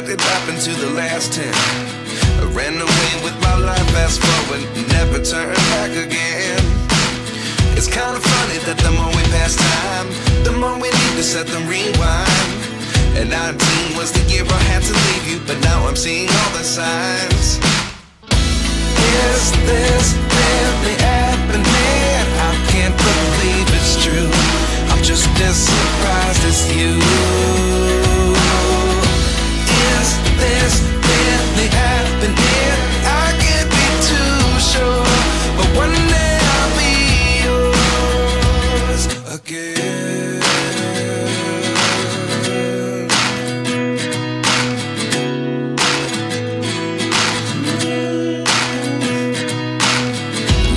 like it happened to the last 10. I ran away with my life, fast forward, never turn back again. It's kind of funny that the more we pass time, the more we need to set them rewind. And 19 was the year I had to leave you, but now I'm seeing all the signs. Is this really happening? I can't believe it's true. I'm just as surprised as you. Is this really happening? I can't be too sure, but one day I'll be yours again.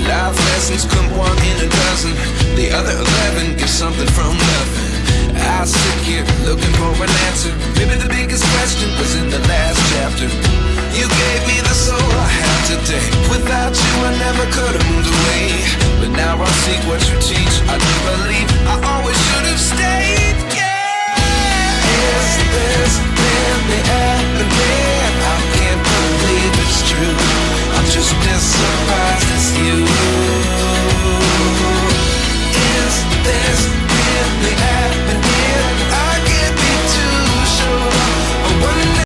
Life lessons come one in a dozen. The other 11 get something from nothing. I sit here looking for an answer. Maybe the biggest question was in the last chapter. You gave me the soul I have today. Without you I never could have moved away. But now I see what you teach. I